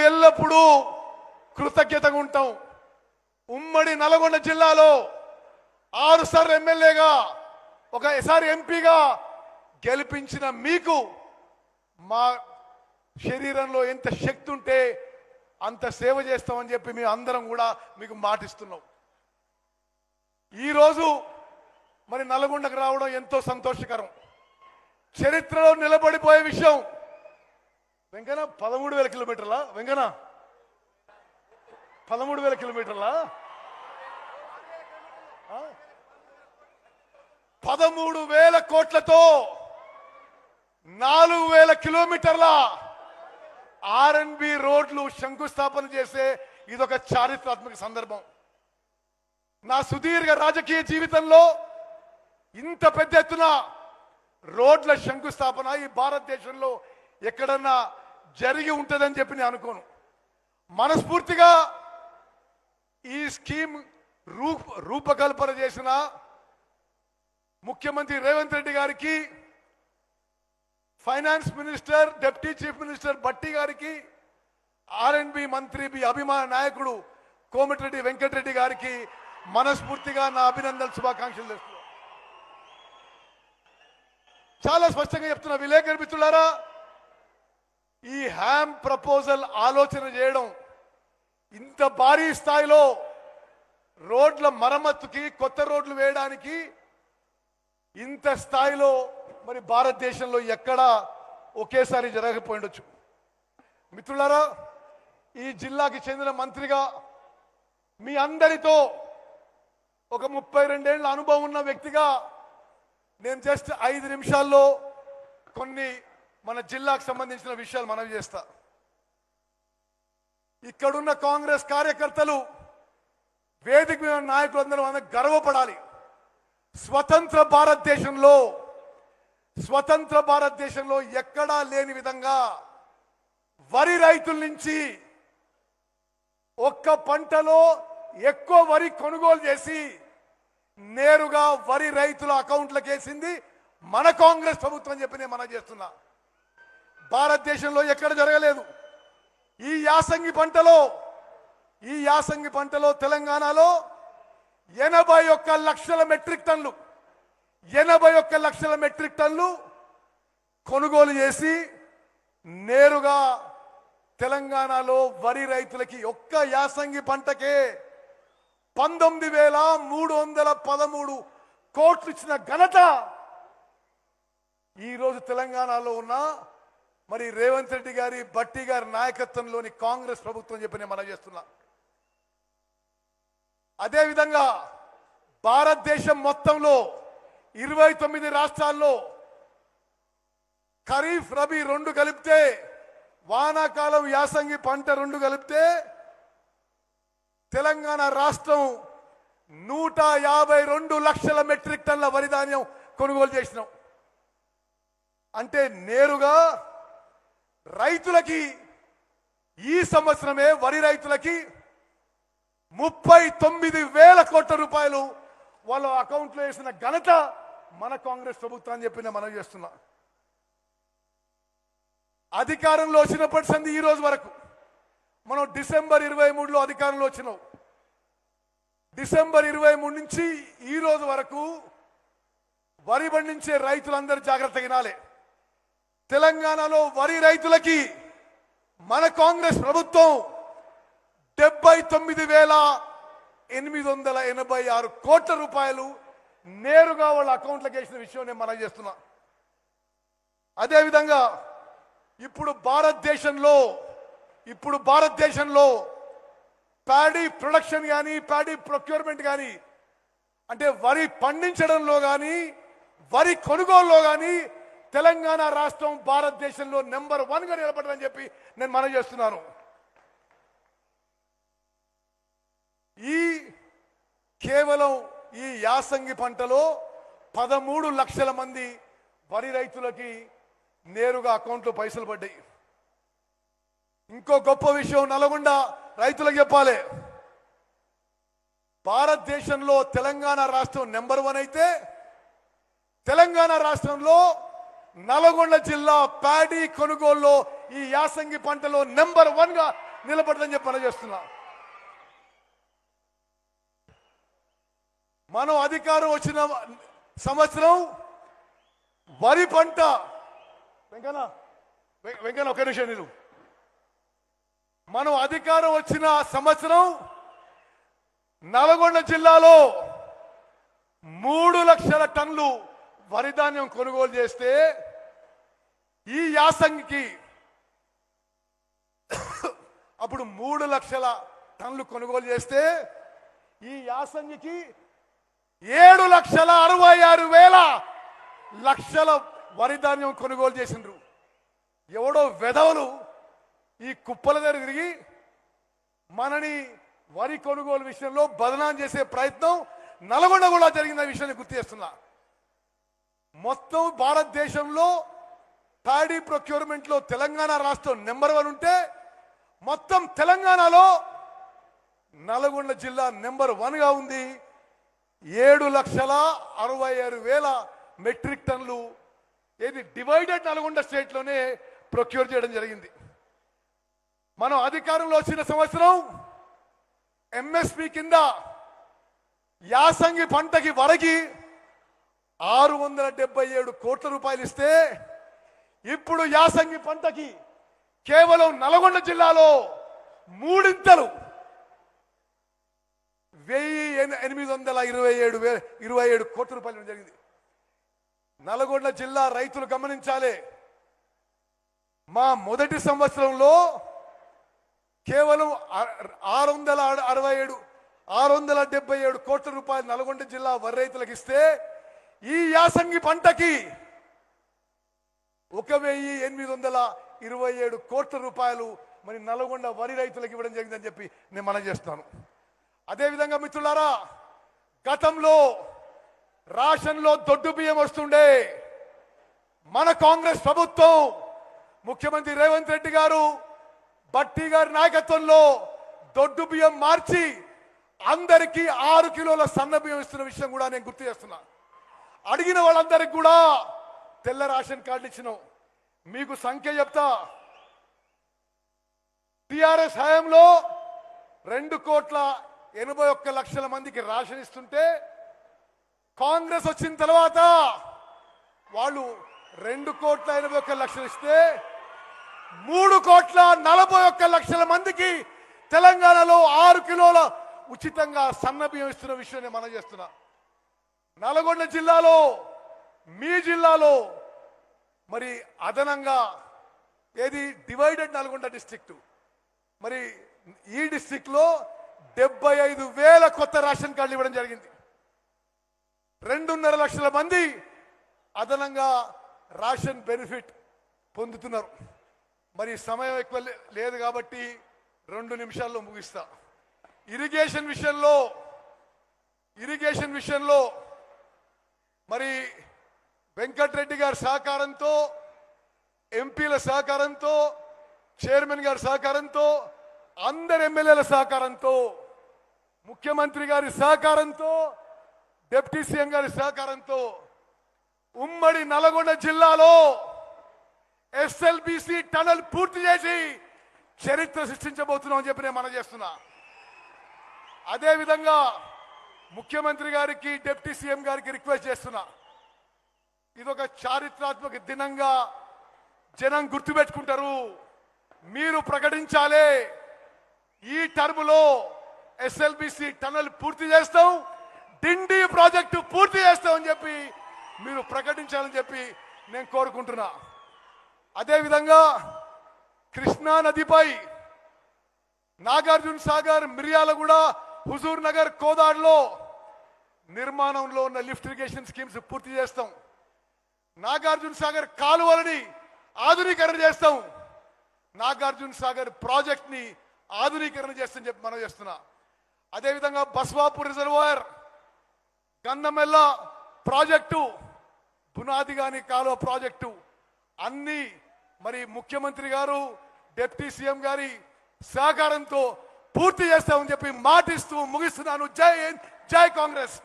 ఎల్లప్పుడూ కృతజ్ఞతగా ఉంటాం. ఉమ్మడి నల్గొండ జిల్లాలో 6 సార్లు ఎమ్మెల్యేగా ఒకసారి ఎంపీగా గెలిపించిన మీకు మా శరీరంలో ఎంత శక్తి ఉంటే అంత సేవ చేస్తామని చెప్పి మేము అందరం కూడా మీకు మాటిస్తున్నాం. ఈరోజు మరి నల్గొండకు రావడం ఎంతో సంతోషకరం. చరిత్రలో నిలబడిపోయే విషయం. వెంకన్న 13,000 కిలోమీటర్లా? వెంకన్న 13,000 కిలోమీటర్లా? 13,000 కోట్లతో 4,000 కిలోమీటర్ల ఆర్ఎన్బి రోడ్లు శంకుస్థాపన చేసే ఇదొక చారిత్రాత్మక సందర్భం. నా సుదీర్ఘ రాజకీయ జీవితంలో ఇంత పెద్ద ఎత్తున రోడ్ల శంకుస్థాపన ఈ భారతదేశంలో ఎక్కడన్నా జరిగి ఉంటుందని చెప్పి నేను అనుకోను. మనస్ఫూర్తిగా ఈ స్కీమ్ రూపకల్పన చేసిన ముఖ్యమంత్రి రేవంత్ రెడ్డి గారికి, finance minister, deputy chief minister Bhatti గారికి, ఆర్ఎన్బి మంత్రి అభిమాన నాయకుడు కోమటిరెడ్డి వెంకటరెడ్డి గారికి మనస్ఫూర్తిగా నా అభినందనలు, శుభాకాంక్షలు చేస్తున్నాను. చాలా స్పష్టంగా చెప్తున్నా విలేకరు మిత్రులారా, ఈ హ్యామ్ ప్రపోజల్ ఆలోచన చేయడం, ఇంత భారీ స్థాయిలో రోడ్ల మరమ్మతుకి, కొత్త రోడ్లు వేయడానికి ఇంత స్థాయిలో మరి భారతదేశంలో ఎక్కడా ఒకేసారి జరగకపోయి ఉండొచ్చు. మిత్రులారా, ఈ జిల్లాకి చెందిన మంత్రిగా మీ అందరితో ఒక 32 ఏళ్ల అనుభవం ఉన్న వ్యక్తిగా నేను జస్ట్ 5 నిమిషాల్లో కొన్ని మన జిల్లాకు సంబంధించిన విషయాలు మనవి చేస్తా. ఇక్కడున్న కాంగ్రెస్ కార్యకర్తలు, వేదిక మీద నాయకులందరూ గర్వపడాలి. స్వతంత్ర భారతదేశంలో ఎక్కడా లేని విధంగా వరి రైతుల నుంచి ఒక్క పంటలో ఎక్కువ వరి కొనుగోలు చేసి నేరుగా వరి రైతుల అకౌంట్లకు వేసింది మన కాంగ్రెస్ ప్రభుత్వం చెప్పి నేను మనం చేస్తున్నా. భారతదేశంలో ఎక్కడ జరగలేదు. ఈ యాసంగి పంటలో తెలంగాణలో 81 లక్షల మెట్రిక్ టన్లు కొనుగోలు చేసి నేరుగా తెలంగాణలో వరి రైతులకి ఒక్క యాసంగి పంటకే 19,313 కోట్లు ఇచ్చిన ఘనత ఈరోజు తెలంగాణలో ఉన్న మరి రేవంత్ రెడ్డి గారి, భట్టి గారి నాయకత్వంలోని కాంగ్రెస్ ప్రభుత్వం చెప్పి నేను మనం చేస్తున్నా. అదేవిధంగా భారతదేశం మొత్తంలో 29 రాష్ట్రాల్లో ఖరీఫ్, రబీ 2 కలిపితే, వానాకాలం, యాసంగి పంట 2 కలిపితే తెలంగాణ రాష్ట్రం 152 లక్షల మెట్రిక్ టన్ల వరి ధాన్యం కొనుగోలు చేసినాం. అంటే నేరుగా రైతులకి ఈ సంవత్సరమే వరి రైతులకి 39,000 కోట్ల రూపాయలు వాళ్ళ అకౌంట్లో వేసిన ఘనత మన కాంగ్రెస్ ప్రభుత్వాన్ని చెప్పి మనం చేస్తున్నా. అధికారంలో వచ్చినప్పటి సంది ఈ రోజు వరకు మనం డిసెంబర్ 23లో అధికారంలో వచ్చినాం. డిసెంబర్ 23 నుంచి ఈ రోజు వరకు వరి పండించే రైతులందరూ జాగ్రత్తగా వినాలి. తెలంగాణలో వరి రైతులకి మన కాంగ్రెస్ ప్రభుత్వం 79,886 కోట్ల రూపాయలు నేరుగా వాళ్ళ అకౌంట్లకు వేసిన విషయం నేను మనం చేస్తున్నా. అదేవిధంగా ఇప్పుడు భారతదేశంలో ప్యాడీ ప్రొడక్షన్ కానీ, ప్యాడీ ప్రొక్యూర్మెంట్ కానీ, అంటే వరి పండించడంలో కానీ, వరి కొనుగోలులో కానీ తెలంగాణ రాష్ట్రం భారతదేశంలో నెంబర్ 1గా నిలబడదని చెప్పి నేను మనం చేస్తున్నాను. కేవలం ఈ యాసంగి పంటలో 13 లక్షల మంది వరి రైతులకి నేరుగా అకౌంట్లో పైసలు పడ్డాయి. ఇంకో గొప్ప విషయం నల్గొండ రైతులకు చెప్పాలి. భారతదేశంలో తెలంగాణ రాష్ట్రం నెంబర్ 1 అయితే తెలంగాణ రాష్ట్రంలో నల్గొండ జిల్లా ప్యాడీ కొనుగోలులో ఈ యాసంగి పంటలో నెంబర్ 1 గా నిలబడదని చెప్పి మనం చేస్తున్నా. మనం అధికారం వచ్చిన సంవత్సరం వరి పంట వెంకన్న ఒక నిమిషం నీళ్ళు, మనం అధికారం వచ్చిన సంవత్సరం నల్గొండ జిల్లాలో 3 లక్షల టన్నులు వరి ధాన్యం కొనుగోలు చేస్తే ఈ యాసంగికి అప్పుడు 3 లక్షల టన్నులు కొనుగోలు చేస్తే ఈ యాసంగికి 7,66,000 లక్షల వరి ధాన్యం కొనుగోలు చేసిండ్రు. ఎవడో వెధవలు ఈ కుప్పల దగ్గర తిరిగి మనని వరి కొనుగోలు విషయంలో బదనాం చేసే ప్రయత్నం నల్గొండ కూడా జరిగిన విషయాన్ని గుర్తు చేస్తున్నా. మొత్తం భారతదేశంలో ప్యాడీ ప్రొక్యూర్మెంట్ లో తెలంగాణ రాష్ట్రం నెంబర్ 1 ఉంటే మొత్తం తెలంగాణలో నల్గొండ జిల్లా నెంబర్ 1 గా ఉంది. 7,66,000 మెట్రిక్ టన్నులు ఏది డివైడెడ్ నల్గొండ స్టేట్ లోనే ప్రొక్యూర్ చేయడం జరిగింది. మనం అధికారంలో వచ్చిన సంవత్సరం ఎంఎస్పి కింద యాసంగి పంటకి వరకి 677 కోట్ల రూపాయలు ఇస్తే ఇప్పుడు యాసంగి పంటకి కేవలం నల్గొండ జిల్లాలో 3 1,827 కోట్ల రూపాయలు జరిగింది. నల్గొండ జిల్లా రైతులు గమనించాలి, మా మొదటి సంవత్సరంలో కేవలం 677 కోట్ల రూపాయలు నల్గొండ జిల్లా వరి రైతులకు ఇస్తే ఈ యాసంగి పంటకి 1,827 కోట్ల రూపాయలు మరి నల్గొండ వరి రైతులకు ఇవ్వడం జరిగిందని చెప్పి నేను మనవి చేస్తున్నాను. అదేవిధంగా మిత్రులారా, గతంలో రాషన్లో దొడ్డు బియ్యం వస్తుండే. మన కాంగ్రెస్ ప్రభుత్వం ముఖ్యమంత్రి రేవంత్ రెడ్డి గారు బట్టి గారి నాయకత్వంలో దొడ్డు బియ్యం మార్చి అందరికీ 6 కిలోల సన్న బియ్యం ఇస్తున్న విషయం కూడా నేను గుర్తు చేస్తున్నా. అడిగిన వాళ్ళందరికీ కూడా తెల్ల రేషన్ కార్డులు ఇచ్చినాం. మీకు సంఖ్య చెప్తా, టిఆర్ఎస్ హయాంలో 2,81,00,000 మందికి రేషన్ ఇస్తుంటే కాంగ్రెస్ వచ్చిన తర్వాత వాళ్ళు 2,81,00,000 ఇస్తే 3,41,00,000 మందికి తెలంగాణలో 6 కిలోల ఉచితంగా సన్న బియ్యం ఇస్తున్న విషయాన్ని మనం చేస్తున్నా. నల్గొండ జిల్లాలో, మీ జిల్లాలో మరి అదనంగా ఏది డివైడెడ్ నల్గొండ డిస్ట్రిక్ట్, మరి ఈ డిస్ట్రిక్ట్ లో 75,000 కొత్త రేషన్ కార్డులు ఇవ్వడం జరిగింది. 2.5 లక్షల మంది అదనంగా రేషన్ బెనిఫిట్ పొందుతున్నారు. మరి సమయం ఎక్కువ లేదు కాబట్టి 2 నిమిషాల్లో ముగిస్తా. ఇరిగేషన్ విషయంలో మరి వెంకటరెడ్డి గారి సహకారంతో, ఎంపీల సహకారంతో, చైర్మన్ గారి సహకారంతో, అందరు ఎమ్మెల్యేల సహకారంతో, ముఖ్యమంత్రి గారి సహకారంతో, డిప్యూటీ సీఎం గారి సహకారంతో ఉమ్మడి నల్గొండ జిల్లాలో ఎస్ఎల్బిసి టనల్ పూర్తి చేసి చరిత్ర సృష్టించబోతున్నాం అని చెప్పి నేను మనం చేస్తున్నా. అదేవిధంగా ముఖ్యమంత్రి గారికి, డిప్యూటీ సీఎం గారికి రిక్వెస్ట్ చేస్తున్నా, ఇదొక చారిత్రాత్మక దినంగా జనం గుర్తుపెట్టుకుంటారు. మీరు ప్రకటించాలి, ఈ టర్ములో ఎస్ఎల్బిసి టనల్ పూర్తి చేస్తాం, డిండి ప్రాజెక్టు పూర్తి చేస్తామని చెప్పి మీరు ప్రకటించాలని చెప్పి నేను కోరుకుంటున్నా. అదేవిధంగా కృష్ణా నదిపై నాగార్జున సాగర్, మిర్యాలగూడ, హుజూర్ నగర్, కోదాడ్లో నిర్మాణంలో ఉన్న లిఫ్ట్ ఇరిగేషన్ స్కీమ్స్ పూర్తి చేస్తాం. నాగార్జున సాగర్ కాలువలని ఆధునీకరణ చేస్తాం. నాగార్జున సాగర్ ప్రాజెక్ట్ ని ఆధునీకరణ చేస్తామని చెప్పి మనం చేస్తున్నా. అదేవిధంగా బస్వాపూర్ రిజర్వాయర్, గన్నమెల్ల ప్రాజెక్టు, పునాది గాని కాలువ ప్రాజెక్టు అన్ని మరి ముఖ్యమంత్రి గారు, డిప్యూటీ సీఎం గారి సహకారంతో పూర్తి చేస్తామని చెప్పి మాటిస్తూ ముగిస్తున్నాను. జై హింద్, జై కాంగ్రెస్.